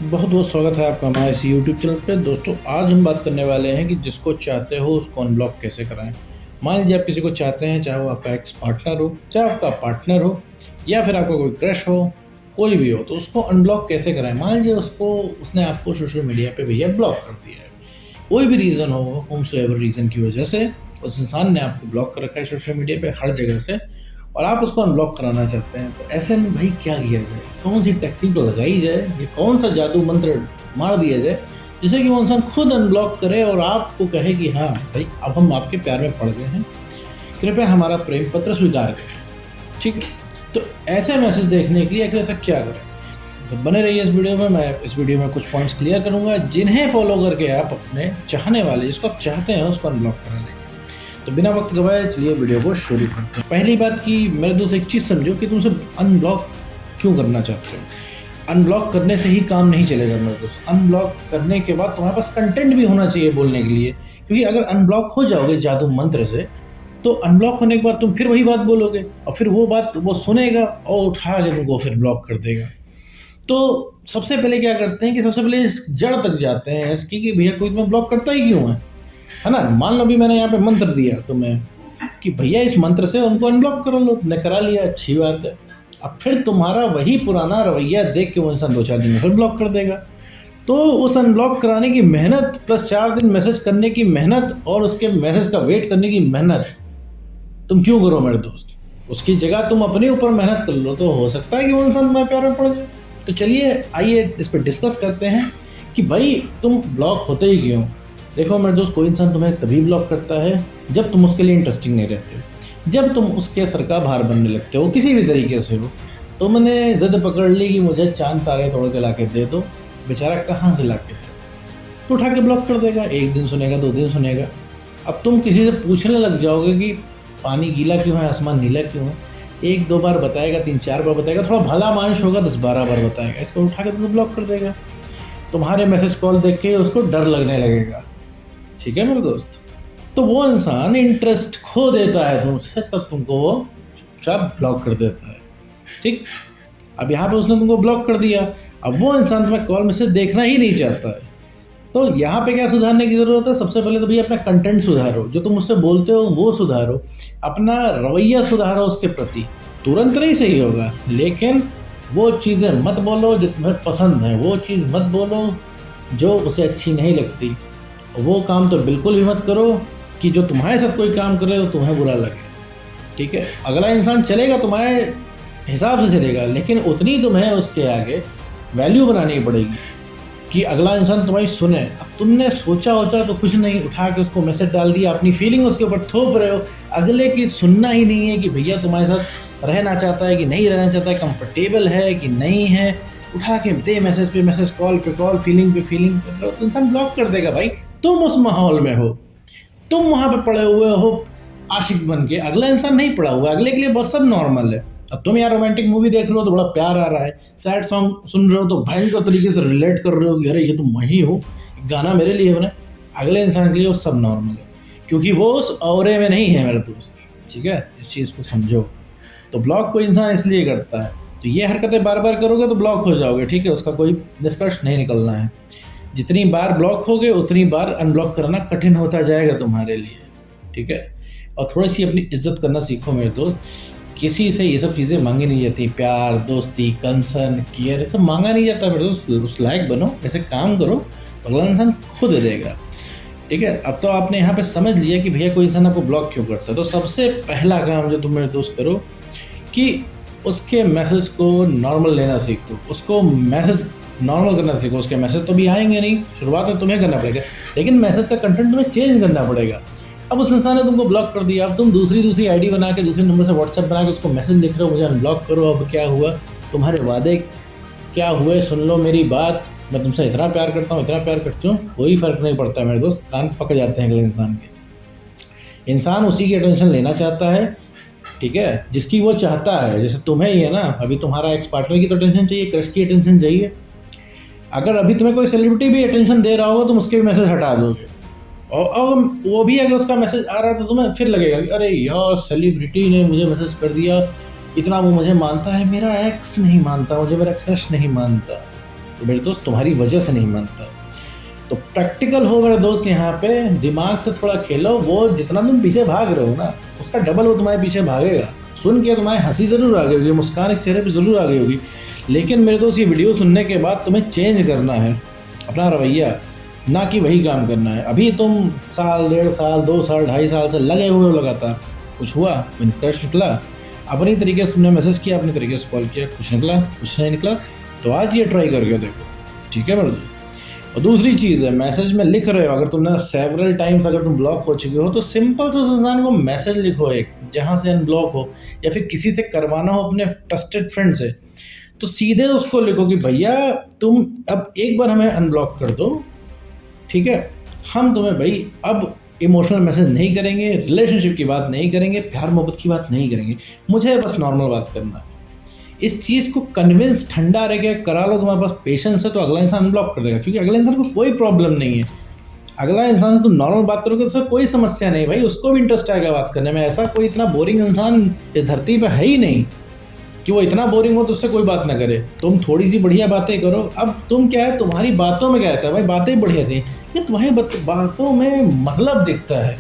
बहुत बहुत स्वागत है आपका हमारे इस यूट्यूब चैनल पे। दोस्तों, आज हम बात करने वाले हैं कि जिसको चाहते हो उसको अनब्लॉक कैसे कराएं। मान लीजिए आप किसी को चाहते हैं, चाहे वो आपका एक्स पार्टनर हो, चाहे आपका पार्टनर हो, या फिर आपका कोई क्रश हो, कोई भी हो, तो उसको अनब्लॉक कैसे कराएं। मान लीजिए उसने आपको सोशल मीडिया पे भैया ब्लॉक कर दिया है, कोई भी रीज़न हो, होम सो एवर रीज़न की वजह से उस इंसान ने आपको ब्लॉक कर रखा है सोशल मीडिया पे हर जगह से, और आप उसको अनब्लॉक कराना चाहते हैं। तो ऐसे में भाई क्या किया जाए, कौन सी टेक्निक लगाई जाए, ये कौन सा जादू मंत्र मार दिया जाए जिससे कि वो इंसान खुद अनब्लॉक करे और आपको कहे कि हाँ भाई, अब हम आपके प्यार में पड़ गए हैं, कृपया हमारा प्रेम पत्र स्वीकार करें। ठीक है, तो ऐसे मैसेज देखने के लिए आखिर ऐसा क्या करें। तो बने रहिए इस वीडियो में। मैं इस वीडियो में कुछ पॉइंट्स क्लियर करूंगा जिन्हें फॉलो करके आप अपने चाहने वाले, जिसको आप चाहते हैं, उसको अनब्लॉक करा लेंगे। तो बिना वक्त गवाए चलिए वीडियो को शुरू करते हैं। पहली बात कि मेरे दोस्त, एक चीज़ समझो कि तुम उसे अनब्लॉक क्यों करना चाहते हो। अनब्लॉक करने से ही काम नहीं चलेगा मेरे दोस्त। अनब्लॉक करने के बाद तुम्हारे पास कंटेंट भी होना चाहिए बोलने के लिए, क्योंकि अगर अनब्लॉक हो जाओगे जादू मंत्र से, तो अनब्लॉक होने के बाद तुम फिर वही बात बोलोगे और फिर वो बात वो सुनेगा और उठा के तुमको फिर ब्लॉक कर देगा। तो सबसे पहले क्या करते हैं कि सबसे पहले इस जड़ तक जाते हैं इसकी कि भैया कोई तुम्हें ब्लॉक करता ही क्यों है ना। मान लो भी मैंने यहाँ पे मंत्र दिया तुम्हें कि भैया इस मंत्र से उनको अनब्लॉक कर लो, तुमने करा लिया, अच्छी बात है। अब फिर तुम्हारा वही पुराना रवैया देख के वो इंसान 2-4 दिन में फिर ब्लॉक कर देगा। तो उस अनब्लॉक कराने की मेहनत प्लस 4 दिन मैसेज करने की मेहनत और उसके मैसेज का वेट करने की मेहनत तुम क्यों करो मेरे दोस्त। उसकी जगह तुम अपने ऊपर मेहनत कर लो, तो हो सकता है कि वो इंसान तुम्हारे प्यार में पड़ जाए। तो चलिए आइए इस पर डिस्कस करते हैं कि भाई तुम ब्लॉक होते ही क्यों। देखो मेरे दोस्त, कोई इंसान तुम्हें तभी ब्लॉक करता है जब तुम उसके लिए इंटरेस्टिंग नहीं रहते हो, जब तुम उसके सर का भार बनने लगते हो किसी भी तरीके से हो। तो मैंने ज़िद पकड़ ली कि मुझे चांद तारे तोड़ के ला के दे दो, बेचारा कहाँ से ला के दे, तो उठा के ब्लॉक कर देगा। 1 दिन सुनेगा, 2 दिन सुनेगा। अब तुम किसी से पूछने लग जाओगे कि पानी गीला क्यों है, आसमान नीला क्यों है। 1-2 बार बताएगा, 3-4 बार बताएगा, थोड़ा भला मानुष होगा 10-12 बार बताएगा, इसको उठा के तुमको ब्लॉक कर देगा। तुम्हारे मैसेज कॉल देख के उसको डर लगने लगेगा। ठीक है मेरे दोस्त, तो वो इंसान इंटरेस्ट खो देता है तुमसे, तब तुमको वो चुपचाप ब्लॉक कर देता है। ठीक, अब यहाँ पे उसने तुमको ब्लॉक कर दिया, अब वो इंसान तुम्हें कॉल मैसेज देखना ही नहीं चाहता है। तो यहाँ पे क्या सुधारने की ज़रूरत है। सबसे पहले तो भैया अपना कंटेंट सुधारो, जो तुम उससे बोलते हो वो सुधारो, अपना रवैया सुधारो उसके प्रति। तुरंत नहीं सही होगा, लेकिन वो चीज़ें मत बोलो जो तुम्हें पसंद है, वो चीज़ मत बोलो जो उसे अच्छी नहीं लगती। वो काम तो बिल्कुल भी मत करो कि जो तुम्हारे साथ कोई काम करे तो तुम्हें बुरा लगे। ठीक है, अगला इंसान चलेगा तुम्हारे हिसाब से चलेगा, लेकिन उतनी तुम्हें उसके आगे वैल्यू बनानी पड़ेगी कि अगला इंसान तुम्हारी सुने। अब तुमने सोचा होता तो कुछ नहीं, उठा के उसको मैसेज डाल दिया, अपनी फीलिंग उसके ऊपर थोप रहे हो। अगले की सुनना ही नहीं है कि भैया तुम्हारे साथ रहना चाहता है कि नहीं रहना चाहता है, कंफर्टेबल है कि नहीं है। उठा के दे मैसेज पे मैसेज, कॉल पे कॉल, फीलिंग पे फीलिंग कर रहे हो, तो इंसान ब्लॉक कर देगा। भाई तुम उस माहौल में हो, तुम वहाँ पे पड़े हुए हो आशिक बन के, अगला इंसान नहीं पड़ा हुआ, अगले के लिए बहुत सब नॉर्मल है। अब तुम यार रोमांटिक मूवी देख रहे हो तो बड़ा प्यार आ रहा है, सैड सॉन्ग सुन रहे हो तो भयंकर तरीके से रिलेट कर रहे हो कि अरे ये तो मैं ही हूँ, गाना मेरे लिए बना। अगले इंसान के लिए वो सब नॉर्मल है, क्योंकि वो उस औरे में नहीं है मेरे दोस्त। ठीक है, इस चीज़ को समझो। तो ब्लॉक कोई इंसान इसलिए करता है, तो ये हरकतें बार बार करोगे तो ब्लॉक हो जाओगे। ठीक है, उसका कोई निष्कर्ष नहीं निकलना है। जितनी बार ब्लॉक होगे उतनी बार अनब्लॉक करना कठिन होता जाएगा तुम्हारे लिए। ठीक है, और थोड़ी सी अपनी इज्जत करना सीखो मेरे दोस्त। किसी से ये सब चीज़ें मांगी नहीं जाती, प्यार, दोस्ती, कंसर्न, केयर, ये सब मांगा नहीं जाता मेरे दोस्त। उस लायक बनो, ऐसे काम करो तो अगला इंसान खुद देगा। ठीक है, अब तो आपने यहाँ पे समझ लिया कि भैया कोई इंसान आपको ब्लॉक क्यों करता है। तो सबसे पहला काम जो तुम मेरे दोस्त करो कि उसके मैसेज को नॉर्मल लेना सीखो, उसको मैसेज नॉर्मल करना सीखो। उसके मैसेज तो भी आएंगे नहीं, शुरुआत में तुम्हें करना पड़ेगा, लेकिन मैसेज का कंटेंट तुम्हें चेंज करना पड़ेगा। अब उस इंसान ने तुमको ब्लॉक कर दिया, अब तुम दूसरी आईडी बना के, दूसरे नंबर से व्हाट्सएप बना के उसको मैसेज लिख रहे हो, मुझे अनब्लॉक करो। अब क्या हुआ, तुम्हारे वादे क्या हुए, सुन लो मेरी बात, मैं तुमसे इतना प्यार करता हूँ, इतना प्यार करती हूँ, कोई फ़र्क नहीं पड़ता मेरे दोस्त। कान पक जाते हैं अगले इंसान के। इंसान उसी की अटेंशन लेना चाहता है, ठीक है, जिसकी वो चाहता है। जैसे तुम्हें ही है ना, अभी तुम्हारा एक्स पार्टनर की तो अटेंशन चाहिए, क्रश की अटेंशन चाहिए। अगर अभी तुम्हें कोई सेलिब्रिटी भी अटेंशन दे रहा होगा, तुम उसके भी मैसेज हटा दोगे, और वो भी अगर उसका मैसेज आ रहा है तो तुम्हें फिर लगेगा कि अरे यार, सेलिब्रिटी ने मुझे मैसेज कर दिया, इतना वो मुझे मानता है, मेरा एक्स नहीं मानता मुझे, मेरा क्रश नहीं मानता। तो मेरे दोस्त तुम्हारी वजह से नहीं मानता। तो प्रैक्टिकल हो मेरे दोस्त, यहाँ पे दिमाग से थोड़ा खेलो। वो जितना तुम पीछे भाग रहे हो ना, उसका डबल वो तुम्हारे पीछे भागेगा। सुन के तुम्हारी हंसी ज़रूर आ गई होगी, मुस्कान एक चेहरे पे ज़रूर आ गई होगी, लेकिन मेरे दोस्त ये वीडियो सुनने के बाद तुम्हें चेंज करना है अपना रवैया, ना कि वही काम करना है। अभी तुम साल, 1.5 साल, 2 साल, 2.5 साल से लगे हुए हो लगातार, कुछ हुआ, निष्कर्ष निकला? अपनी तरीके से तुमने मैसेज किया, अपने तरीके से कॉल किया, कुछ निकला? कुछ नहीं निकला। तो आज ये ट्राई करके देखो, ठीक है मेरे दोस्त। और दूसरी चीज़ है, मैसेज में लिख रहे हो, अगर तुमने सेवरल टाइम्स अगर तुम ब्लॉक हो चुके हो, तो सिंपल से उस इंसान को मैसेज लिखो एक, जहाँ से अनब्लॉक हो, या फिर किसी से करवाना हो अपने ट्रस्टेड फ्रेंड से, तो सीधे उसको लिखो कि भैया तुम अब एक बार हमें अनब्लॉक कर दो, ठीक है? हम तुम्हें भाई अब इमोशनल मैसेज नहीं करेंगे, रिलेशनशिप की बात नहीं करेंगे, प्यार मोहब्बत की बात नहीं करेंगे, मुझे बस नॉर्मल बात करना है। इस चीज़ को कन्विंस ठंडा रह के करा लो, तुम्हारे पास पेशेंस है, तो अगला इंसान अनब्लॉक कर देगा, क्योंकि अगले इंसान को कोई प्रॉब्लम नहीं है। अगला इंसान से तुम नॉर्मल बात करोगे तो उससे कोई समस्या नहीं भाई, उसको भी इंटरेस्ट आएगा बात करने में। ऐसा कोई इतना बोरिंग इंसान इस धरती पर है ही नहीं कि वो इतना बोरिंग हो तो उससे कोई बात ना करे। तुम थोड़ी सी बढ़िया बातें करो। अब तुम क्या है, तुम्हारी बातों में क्या रहता है भाई, बातें बढ़िया थी, लेकिन तुम्हारी बातों में मतलब दिखता है।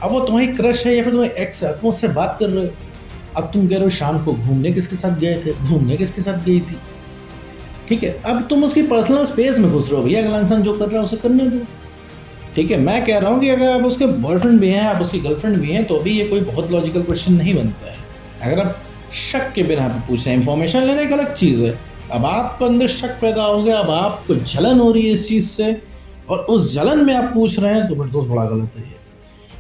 अब वो तुम्हारी क्रश है या फिर तुम्हारी एक्स है, तुम उससे बात कर रहे हो। अब तुम कह रहे हो शाम को घूमने किसके साथ गए थे, घूमने किसके साथ गई थी, ठीक है? अब तुम उसकी पर्सनल स्पेस में घुस रहे हो। भैया अगला इंसान जो कर रहा है उसे करने दो, ठीक है? मैं कह रहा हूँ कि अगर आप उसके बॉयफ्रेंड भी हैं, आप उसकी गर्लफ्रेंड भी हैं, तो भी ये कोई बहुत लॉजिकल क्वेश्चन नहीं बनता है। अगर आप शक के बिना पे पूछ रहे हैं, इन्फॉर्मेशन लेने एक अलग चीज़ है। अब आपको अंदर शक पैदा हो गया, अब आपको जलन हो रही है इस चीज़ से, और उस जलन में आप पूछ रहे हैं, तो मेरे दोस्त बड़ा गलत है ये,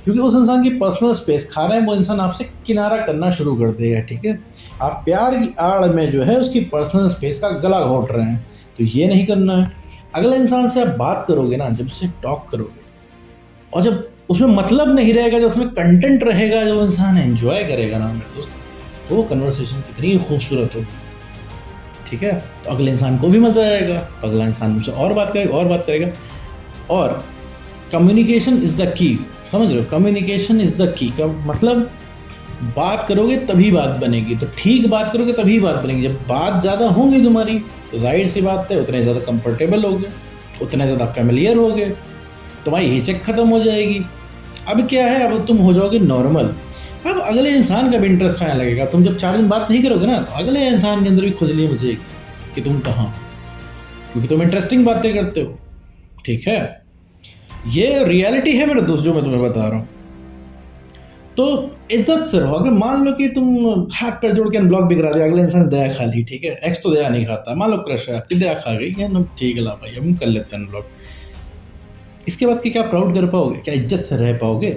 क्योंकि उस इंसान की पर्सनल स्पेस खा रहे हैं। वो इंसान आपसे किनारा करना शुरू कर देगा, ठीक है? आप प्यार की आड़ में जो है उसकी पर्सनल स्पेस का गला घोट रहे हैं, तो ये नहीं करना है। अगले इंसान से आप बात करोगे ना, जब उससे टॉक करोगे, और जब उसमें मतलब नहीं रहेगा, जब उसमें कंटेंट रहेगा, जो इंसान एंजॉय करेगा ना मेरे दोस्त, तो वो कन्वर्सेशन कितनी खूबसूरत होगी, ठीक है? तो अगले इंसान को भी मज़ा आएगा, तो अगला इंसान मुझसे और बात करेगा, और बात करेगा। और कम्युनिकेशन इज़ द की, समझ रहे हो? कम्युनिकेशन इज़ द की का मतलब बात करोगे तभी बात बनेगी, तो ठीक बात करोगे तभी बात बनेगी। जब बात ज़्यादा होंगी तुम्हारी, तो जाहिर सी बात है उतने ज़्यादा कंफर्टेबल होगे, उतने ज़्यादा फेमिलियर होगे, तुम्हारी हिचक ख़त्म हो जाएगी। अब क्या है, अब तुम हो जाओगे नॉर्मल। अब अगले इंसान का भी इंटरेस्ट आने लगेगा। तुम जब 4 दिन बात नहीं करोगे ना, तो अगले इंसान के अंदर भी खुजली मचेगी कि तुम कहाँ, क्योंकि तुम इंटरेस्टिंग बातें करते हो, ठीक है? ये रियलिटी है मेरे दोस्त, जो मैं तुम्हें बता रहा हूँ। तो इज्जत से रहो। अगर मान लो कि तुम हाथ पैर जोड़ के अनब्लॉक भी करा दिया, अगले इंसान दया खा ली, ठीक है? एक्स तो दया नहीं खाता, मान लो क्रश है आपकी, दया खा गई है ना, ठीक है ला भाई हम कर लेते हैं अनब्लॉक। इसके बाद क्या प्राउड कर पाओगे? क्या इज्जत से रह पाओगे?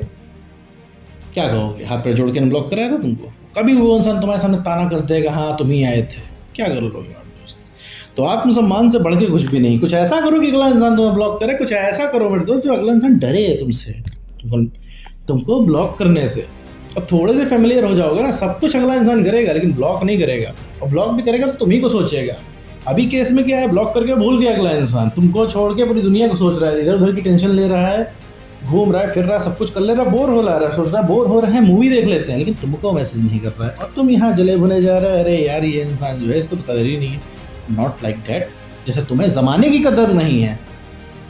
क्या कहोगे? हाथ पैर जोड़ के अनब्लॉक कराया था तुमको? कभी वो इंसान तुम्हारे सामने ताना कस देगा, हाँ तुम ही आए थे, क्या करोगे यार दोस्त? तो आत्मसम्मान से बढ़ के कुछ भी नहीं। कुछ ऐसा करो कि अगला इंसान तुम्हें ब्लॉक करे, कुछ ऐसा करो मेरे दोस्त जो अगला इंसान डरे तुमसे, तुमको ब्लॉक करने से। और थोड़े से फेमिलियर हो जाओगे ना, सब कुछ अगला इंसान करेगा, लेकिन ब्लॉक नहीं करेगा। और ब्लॉक भी करेगा तो तुम्ही को सोचेगा। अभी केस में क्या है, ब्लॉक करके भूल गया अगला इंसान, तुमको छोड़ के पूरी दुनिया को सोच रहा है, इधर उधर की टेंशन ले रहा है, घूम रहा है, फिर रहा है, सब कुछ कर ले रहा है, बोर हो रहा है, सोच रहा है बोर हो रहा है, मूवी देख लेते हैं, लेकिन तुमको मैसेज नहीं कर रहा है, और तुम यहाँ जले भुने जा रहे हो। अरे यार ये इंसान जो है इसको तो कदर ही नहीं है। Not like that. जैसे तुम्हें ज़माने की कदर नहीं है,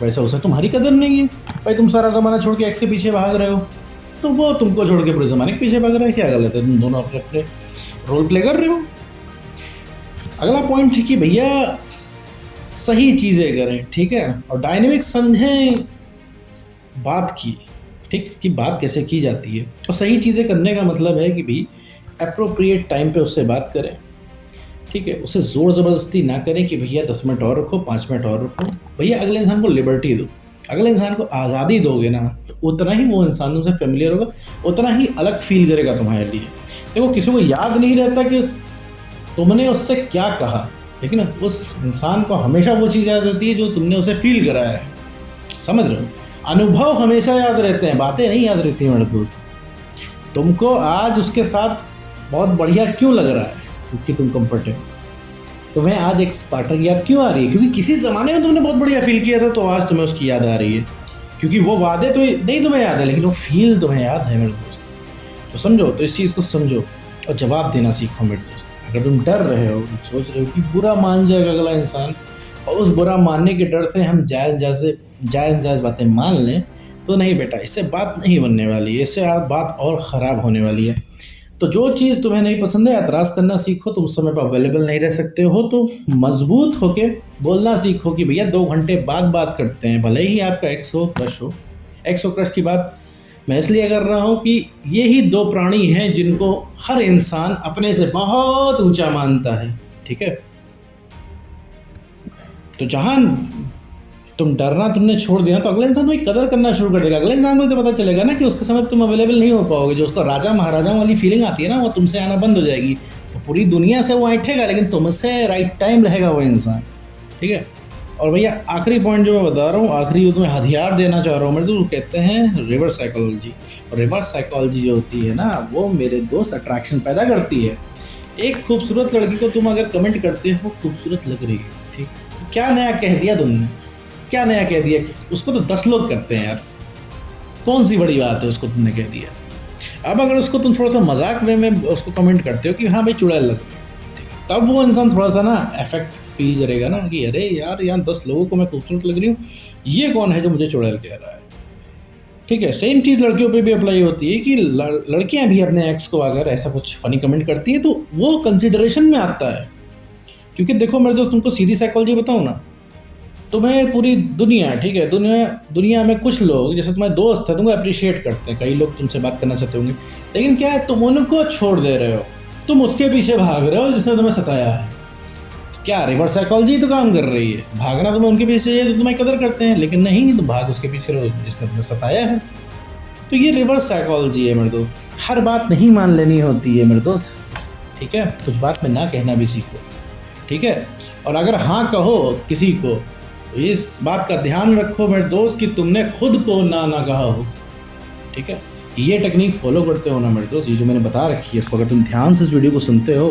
वैसे उसे तुम्हारी कदर नहीं है। भाई तुम सारा ज़माना छोड़ के एक्स के पीछे भाग रहे हो, तो वो तुमको छोड़ के पूरे ज़माने के पीछे भाग रहा है, क्या गलत है? तुम दोनों अपने अपने रोल प्ले कर रहे हो। अगला पॉइंट है कि भैया सही चीज़ें करें, ठीक है? और डायनेमिक समझें बात की, ठीक, कि बात कैसे की जाती है। और सही चीज़ें करने का मतलब है कि भाई अप्रोप्रिएट टाइम पे उससे बात करें, ठीक है? उसे ज़ोर ज़बरदस्ती ना करें कि भैया 10 मिनट और रखो, 5 मिनट और रखो। भैया अगले इंसान को लिबर्टी दो। अगले इंसान को आज़ादी दोगे ना, तो उतना ही वो इंसान तुमसे फेमिलियर होगा, उतना ही अलग फील करेगा तुम्हारे लिए। देखो किसी को याद नहीं रहता कि तुमने उससे क्या कहा, लेकिन उस इंसान को हमेशा वो चीज़ याद रहती है जो तुमने उसे फील कराया है। समझ रहे हो? अनुभव हमेशा याद रहते हैं, बातें नहीं याद रहती मेरे दोस्त। तुमको आज उसके साथ बहुत बढ़िया क्यों लग रहा है? क्योंकि तुम कंफर्टेबल। तुम्हें आज एक पार्टनर की याद क्यों आ रही है? क्योंकि किसी ज़माने में तुमने बहुत बढ़िया फील किया था, तो आज तुम्हें उसकी याद आ रही है। क्योंकि वो वादे तो नहीं तुम्हें याद है, लेकिन वो फील तुम्हें याद है मेरे दोस्त। तो समझो, तो इस चीज़ को समझो और जवाब देना सीखो मेरे दोस्त। अगर तुम डर रहे हो, सोच रहे हो कि बुरा मान जाएगा अगला इंसान, और उस बुरा मानने के डर से हम जायज़ बातें मान लें, तो नहीं बेटा, इससे बात नहीं बनने वाली है, इससे बात और ख़राब होने वाली है। तो जो चीज़ तुम्हें नहीं पसंद है, एतराज़ करना सीखो। तुम उस समय पर अवेलेबल नहीं रह सकते हो तो मजबूत होके बोलना सीखो कि भैया 2 घंटे बाद बात करते हैं, भले ही आपका एक्स हो, क्रश हो। एक्स और क्रश की बात मैं इसलिए कर रहा हूँ कि ये ही 2 प्राणी हैं जिनको हर इंसान अपने से बहुत ऊंचा मानता है, ठीक है। तो जहाँ तुम डरना तुमने छोड़ दिया तो अगले इंसान तुम्हें कदर करना शुरू कर देगा। अगले इंसान को तो पता चलेगा ना कि उसके समय तुम अवेलेबल नहीं हो पाओगे। जो उसको राजा महाराजाओं वाली फीलिंग आती है ना, वो तुमसे आना बंद हो जाएगी। तो पूरी दुनिया से वो ऐठेगा, लेकिन तुमसे राइट टाइम रहेगा वो इंसान, ठीक है। और भैया आखिरी पॉइंट जो मैं बता रहा हूँ, आखिरी जो तुम्हें हथियार देना चाह रहा हूँ मैं, तो कहते हैं रिवर्स साइकोलॉजी। और रिवर्स साइकोलॉजी जो होती है ना, वो मेरे दोस्त अट्रैक्शन पैदा करती है। एक खूबसूरत लड़की को तुम अगर कमेंट करते हो खूबसूरत लग रही है, ठीक, तो क्या नया कह दिया तुमने, क्या नया कह दिया? उसको तो 10 लोग करते हैं यार, कौन सी बड़ी बात है उसको तुमने कह दिया। अब अगर उसको तुम थोड़ा सा मजाक वे में उसको कमेंट करते हो कि हाँ भाई चुड़ैल लग रही है, तब वो इंसान थोड़ा सा ना इफेक्ट फील करेगा ना कि अरे यार, यहाँ 10 लोगों को मैं खूबसूरत लग रही हूँ, ये कौन है जो मुझे चुड़ैल कह रहा है, ठीक है। सेम चीज़ लड़कियों पे भी अप्लाई होती है कि लड़कियां भी अपने एक्स को अगर ऐसा कुछ फनी कमेंट करती हैं तो वो कंसिडरेशन में आता है। क्योंकि देखो मेरे दोस्त, तुमको सीधी साइकोलॉजी बताऊँ ना, तुम्हें पूरी दुनिया, ठीक है, दुनिया में कुछ लोग जैसे तुम्हारे दोस्त हैं तुमको अप्रिशिएट करते हैं, कई लोग तुमसे बात करना चाहते होंगे, लेकिन क्या है, तुम उनको छोड़ दे रहे हो, तुम उसके पीछे भाग रहे हो जिसने तुम्हें सताया है। क्या रिवर्स साइकोलॉजी तो काम कर रही है, भागना तुम्हें उनके पीछे है तो तुम्हें कदर करते हैं, लेकिन नहीं, तुम भाग उसके पीछे रहो जिसने तुम्हें सताया है। तो ये रिवर्स साइकोलॉजी है मेरे दोस्त। हर बात नहीं मान लेनी होती है मेरे दोस्त, ठीक है। कुछ बात में ना कहना भी सीखो, ठीक है। और अगर हाँ कहो किसी को, तो इस बात का ध्यान रखो मेरे दोस्त कि तुमने खुद को ना कहा हो, ठीक है। ये टेक्निक फॉलो करते हो ना मेरे दोस्त, ये जो मैंने बता रखी है, इसको अगर तुम ध्यान से इस वीडियो को सुनते हो,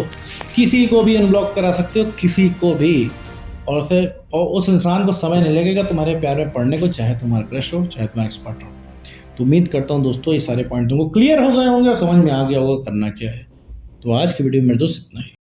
किसी को भी अनब्लॉक करा सकते हो, किसी को भी। और उस इंसान को समय नहीं लगेगा तुम्हारे प्यार में पड़ने को, चाहे तुम्हारा क्रश हो, चाहे तुम्हारा एक्सपर्ट हो। तो उम्मीद करता हूँ दोस्तों ये सारे पॉइंट तुमको क्लियर हो गए होंगे और समझ में आ गया होगा करना क्या है। तो आज की वीडियो में मेरे दोस्त इतना ही।